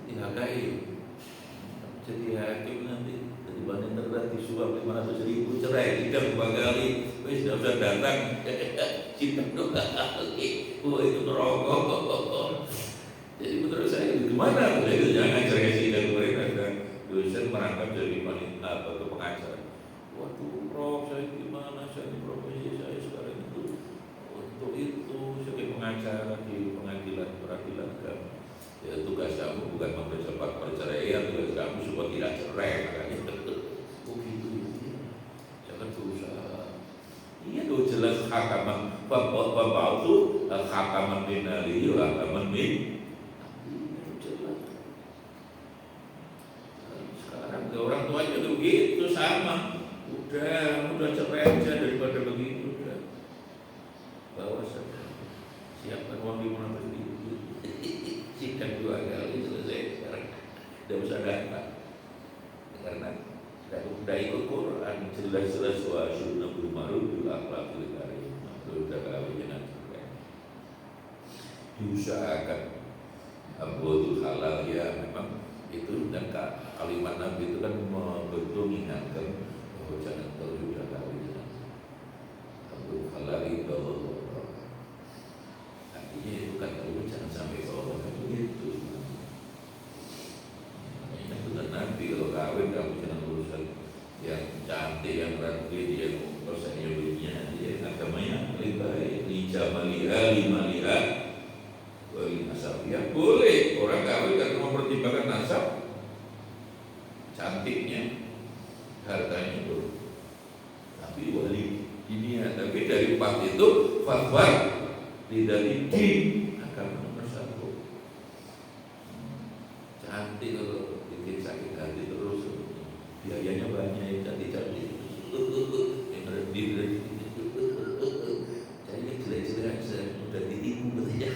Di HKI jadi hakim nanti jadi banding terberat disuap 500.000 cerai 3 kali. Wis tidak usah datang. Cinta dong. Wah itu rokok. Jadi menurut saya gimana? Itu jangan cerai sidang pemerintah dan dosen merangkap jadi wanita atau pengacara. Waduh, Prof, saya gimana? Saya di profesi saya sekarang itu untuk itu sebagai pengacara di pengadilan peradilan agama. Ya tugas kamu bukan mempercepat perceraian, tugas kamu supaya tidak cerai makanya betul. Oh gitu ya. Jangan berusaha. Iya tuh jelas hakaman bapak itu hakaman min ahlihi wa hakaman min. Sekarang orang tuanya tuh gitu sama. Udah cerai aja daripada begitu udah. Bawa saja. Siapkan uang 500.000. Sidang 2 kali selesai sekarang. Tidak usah datang. Karena sudah ikut Quran jelas-jelas wa asyurna bil ma'ruf bil akhlaqil karimah. Sudah kawin dengan cerai. Diusahakan abdul halal ya memang itu dan kalimat Nabi itu kan membentuk mengingatkan bahwa jangan tersudah kawin dengan abdul halal itu Allah. cantiknya, hartanya itu. Tapi wali dunia, tapi dari 4 itu fatwa tidak di agama nomor 1. Cantik kalau bikin sakit hati terus, biayanya banyak, cantik-cantik. Yang redih, carinya jelek-jelek aja, udah ditipu katanya.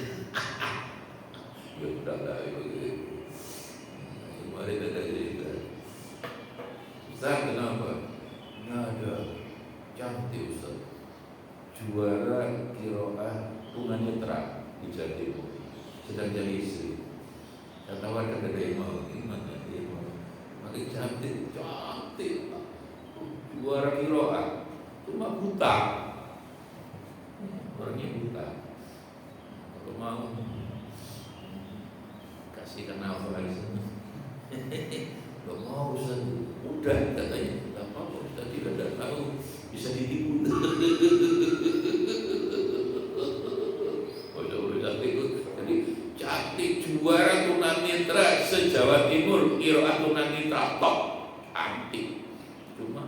Ya udah lah, begitu. Kemarin ada cerita, Ustaz kenapa? Nggak ada, cantik Ustaz, juara kiroah tunanetra di Jawa Timur, sedang jadi istri. Saya tawarkan ke dia mau, gimana dia mau? Makin cantik, juara kiroah, cuma buta, orangnya buta. Kalau mau kasihkan nafas, gak mau Ustaz, udah katanya, gak apa-apa Ustaz, tidak tahu, bisa ditipu. Jadi cantik juara tunanetra se-Jawa Timur, kiroah tunanetra top, cantik, cuma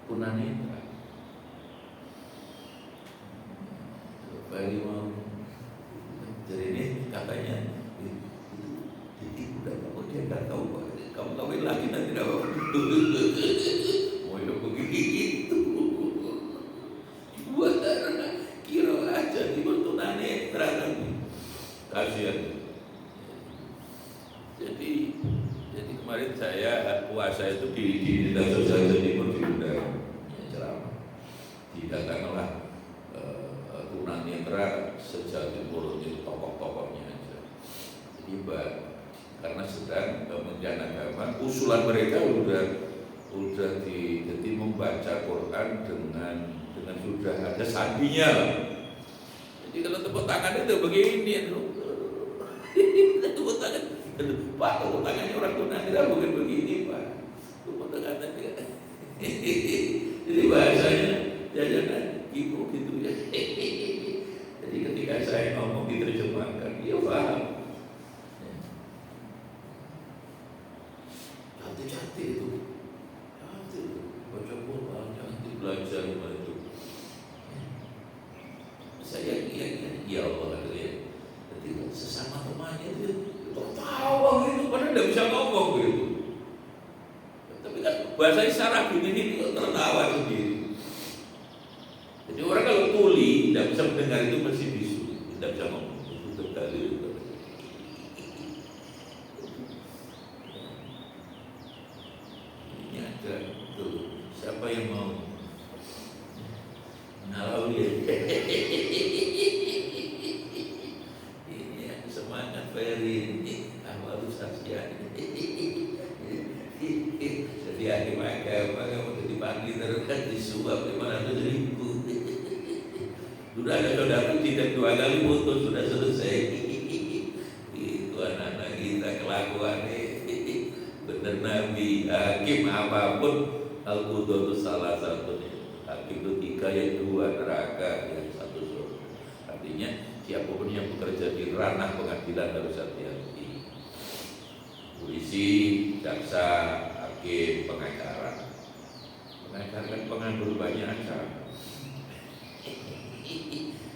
tunanetra. Bagi mau, jadi ini katanya ditipu dan dia nggak tahu Pak. Kamu kawin lagi nanti tidak apa-apa. Mau ya begitu. Buat kira aja di tunanetra nanti. Kasihan. Jadi kemarin saya puasa itu di Dinas Sosial Jawa Timur diundang ceramah. Didatanglah tunanetra se-Jawa Timur, itu tokoh-tokohnya aja. Jadi karena sedang Kementerian Agama, usulan mereka udah jadi membaca Quran dengan sudah ada sandinya. Jadi kalau tepuk tangan itu begini, tepuk tangan, Pak, tepuk tangannya orang tunanetra bukan begini Pak, tepuk tangan dia. Jadi bahasanya jajanan gitu ya. Jadi ketika saya ngomong diterjemahkan, dia paham. Cantik itu, baca Quran, cantik, belajar itu. Saya ya Allah itu ya. Jadi sesama temannya itu tertawa gitu, padahal tidak bisa ngomong gitu. Tapi kan bahasa isyarat ini tertawa sendiri. Jadi orang kalau tuli tidak bisa mendengar itu mesti bisu, tidak bisa ngomong, itu terkali. Siapa yang mau ngalau dia? Ini semangat Ferry ini awal saksian. Jadi hakim agama kamu dipanggil terus kan disuap 500.000. Sudah ada saudara tidak 2 kali putus sudah selesai. Itu anak-anak kita kelakuannya bener Nabi. Hakim apapun Al-Qudhu itu salah satunya. Hakim itu 3, yang 2 neraka, yang 1 surga. Artinya siapapun yang bekerja di ranah pengadilan harus hati-hati. Polisi, jaksa, hakim, pengacara. Pengacara kan penganggur banyak acara.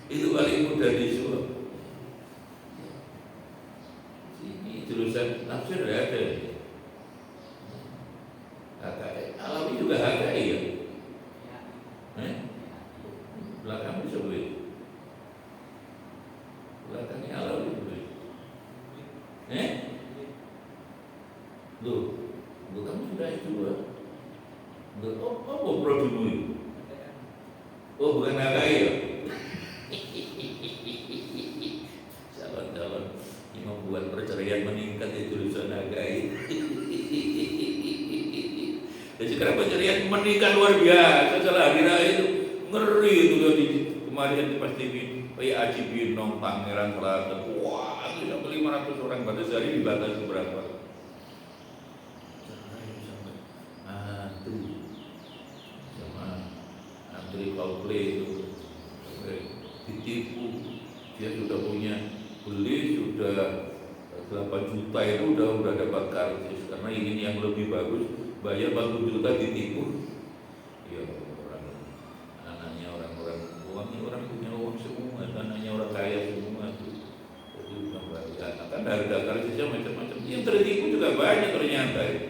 Itu paling mudah disuap. Ini jurusan tafsir ada. HKI, Alawi juga HKI ya? Belakang bisa boleh? Belakangnya Alawi boleh? Loh, kamu sudah S2? Apa prodimu itu? Oh, bukan HKI ya? Calon-calon yang membuat perceraian meningkat itu jurusan HKI. Jadi sekarang perceraian meningkat luar biasa. Setelah hari raya itu ngeri itu di kemarin pas TV kayak Aji Binong, Pangeran Selatan. Wah, itu sampai 500 orang pada sehari dibatasi berapa? Antri Coldplay itu ditipu. Dia sudah punya beli sudah 8 juta itu udah dapat karcis karena ingin yang lebih bagus. bayar 40 juta ditipu. Ya orang anaknya orang-orang uangnya orang punya uang semua, anaknya orang kaya semua tuh. Jadi bukan bayar. Kan harga karsisnya macam-macam. Yang tertipu juga banyak ternyata itu.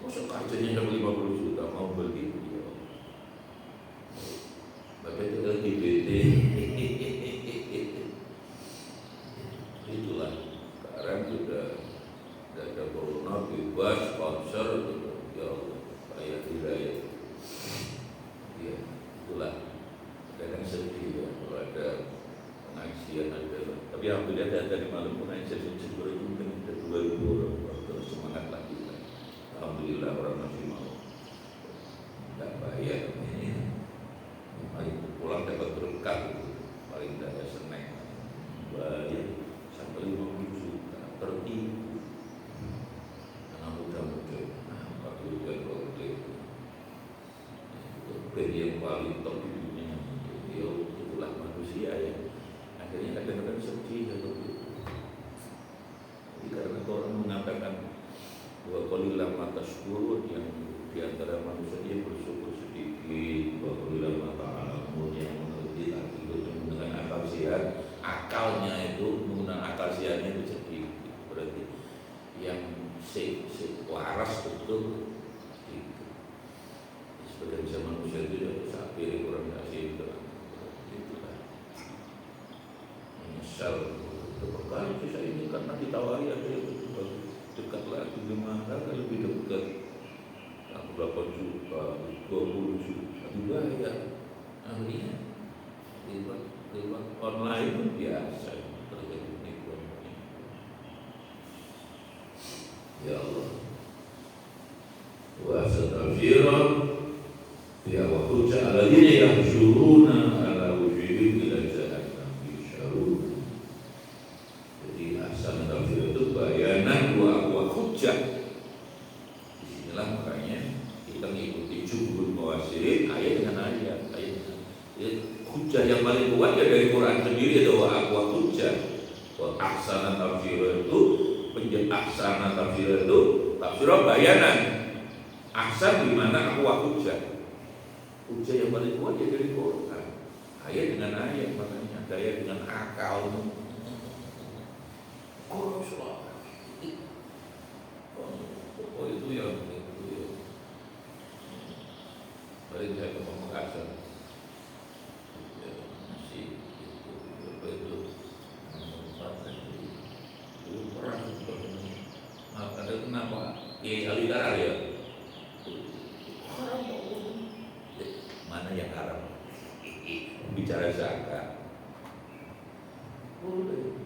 Masa karsisnya sampai 50 juta mau beli ya. Bapak itu LGBT. Itulah sekarang sudah ada corona bebas konser ya Allah kayak hidayah ya itulah kadang sedih ya kalau ada pengajian ada tapi alhamdulillah dari malam pengajian sejujur itu mungkin ada 2.000 orang terus semangat lagi lah. Alhamdulillah orang masih mau tidak bayar ini paling pulang dapat berkah paling tidak ada seneng bayar sampai 50 juta tertipu karena mudah-mudah apa tujuan itu yang paling top di dunia ya itulah manusia ya akhirnya kadang-kadang sedih atau gitu. Jadi karena orang mengatakan bahwa qalilan ma tashkurun yang diantara manusia dia bersyukur sedikit bahwa qalilan ma ta'lamun yang mengerti arti itu dengan akal sehat akalnya itu menggunakan akal sehatnya itu sedikit berarti yang waras betul gitu. Sebagian besar manusia itu ya sapir kurang kasih itulah menyesal berkali kisah ini karena ditawari ada yang betul dekat lagi gimana kan lebih dekat 8 juta 20 juta dibayar akhirnya lewat online pun biasa terjadi penipuan. Ya Allah wa astaghfirullah ya wa hujja alladziina yahshuruna ala wujuhihim ila jahannam yusharun. Jadi ahsan tafsir itu bayanan wa hujjah. Disinilah makanya kita mengikuti jumhur mufassirin ayat dengan ayat hujjah yang paling kuat ya dari Quran sendiri itu wa hujjah. Wa ahsan tafsir itu ahsan tafsir itu tafsir bayanan. Ahsan di mana aku hujjah. Hujjah yang paling kuat ya dari Quran. Ayat dengan ayat makanya daya dengan akal. Oh itu ya paling saya ngomong Makassar ya, masih apa itu perang ada kenapa Kiai Ali Karar ya haram mana yang haram bicara zakat boleh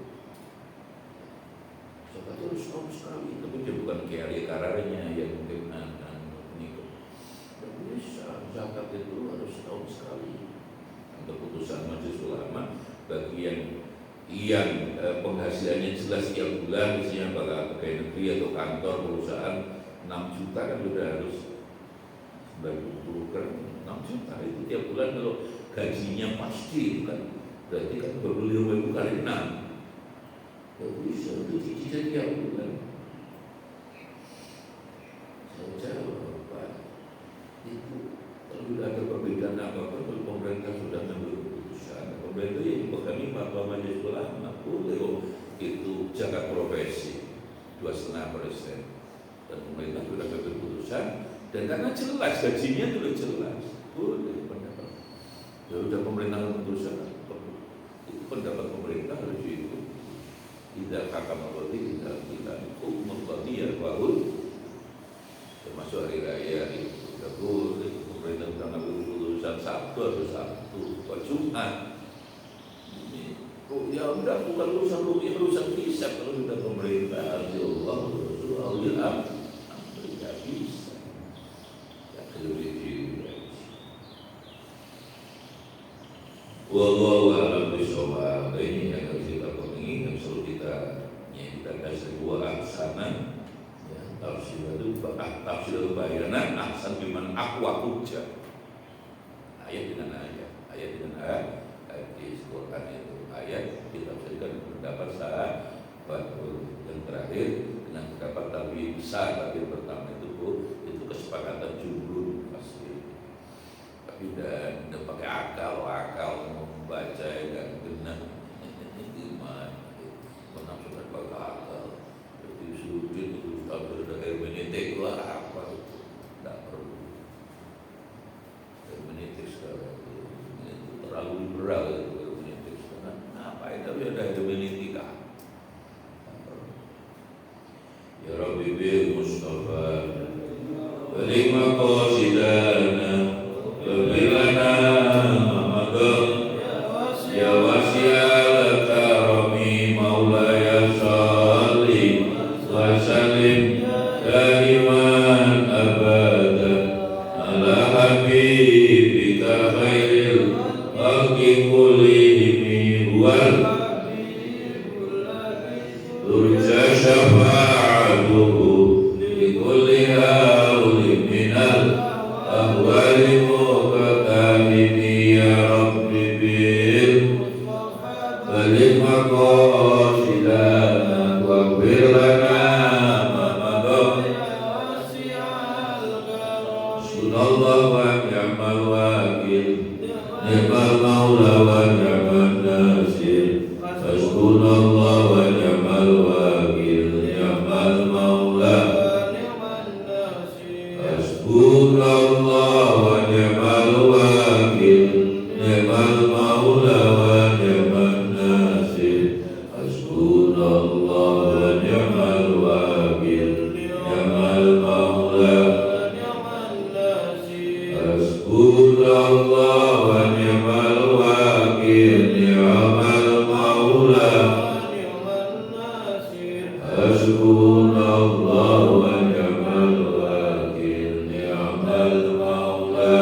zakat harus tahun sekali tapi dia bukan Kiai Ali Kararnya yang mungkin bisa zakat itu harus setahun sekali. Keputusan Majelis Ulama bagi yang penghasilannya jelas tiap bulan, misalnya pegawai negeri atau kantor perusahaan 6 juta kan sudah harus 90 kan 6 juta itu tiap bulan kalau gajinya pasti kan berarti kan berpuluh-puluh kali 6 ya bisa itu cicil tiap bulan. Saya jawab itu kalau ada perbedaan apa-apa kalau pemerintah sudah mengambil keputusan pemerintah yang dipegangi fatwa Majelis Ulama boleh itu zakat profesi 2,5% dan pemerintah sudah mengambil keputusan dan karena jelas gajinya sudah jelas boleh pendapat ya sudah pemerintah keputusan itu pendapat pemerintah harus diikuti tidak hakam berarti tidak hukum ya bahwa termasuk hari raya itu tidak boleh pemerintah sudah mengambil keputusan Sabtu atau Sabtu atau Jumat ya udah bukan urusan hisab kalau sudah pemerintah Allah Rasulullah tidak bisa ya lebih wallahu a'lam bishawab. Ini yang harus kita penuhi yang selalu kita kasih dua aksana tafsir itu tafsir bayanan ahsan biman aqwa hujjah ayat dengan ayat di Quran itu ayat ditafsirkan pendapat sahabat yang terakhir dengan pendapat tabi'in besar tabi'in pertama itu Hasbunallah wa ni'mal wakil. Ni'mal maula wa ni'man nasir. Hasbunallah wa ni'mal wakil. Ni'mal maula. Hasbunallah wa ni'mal wakil. Ni'mal maula wa ni'man nasir. Hasbunallah wa ni'mal wakil. Ni'mal maula. Hasbunallah wa ni'mal wakil. Ni'mal maula. Hasbunallah wa ni'mal wakil. Ni'mal maula.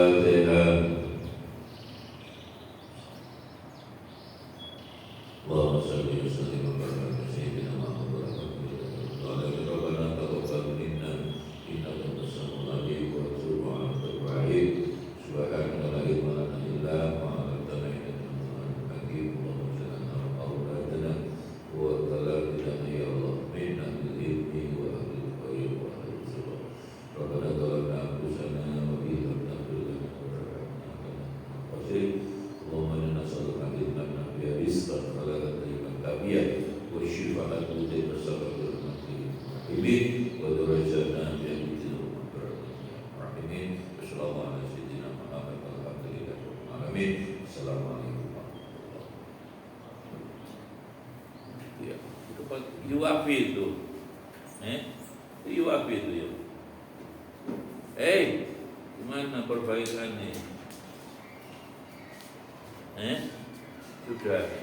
Al-Fatihah. Allahumma salli wa sallim wa barik ala sayyidina Muhammad wa ala alihi rabbana taqabbal minna innaka antas samiul alim wa tub 'alaina rahim. Subhanaka la ilma lana illa ma 'allamtana innaka antal hakim. Allahumma salli ala awladina wa talatina ya Allah minna bil ilmi wa bil khair wa bil sabr. Rabbana zalamna anfusana wa in lam taghfir lana wa tarhamna lanakunanna Allahumma inna nas'aluka ilman nafi'an rizqan halalan tayyiban kafiyan wa shifaan min sab'il rahimin wa darajatan fi al-jannah rahimin. Sallallahu ala sayyidina Muhammad alhamdulillah alamin. Assalamualaikum warahmatullahi wabarakatuh. Ya, itu yuafi itu. Yuafi itu ya. Gimana perbaikannya? Sudah.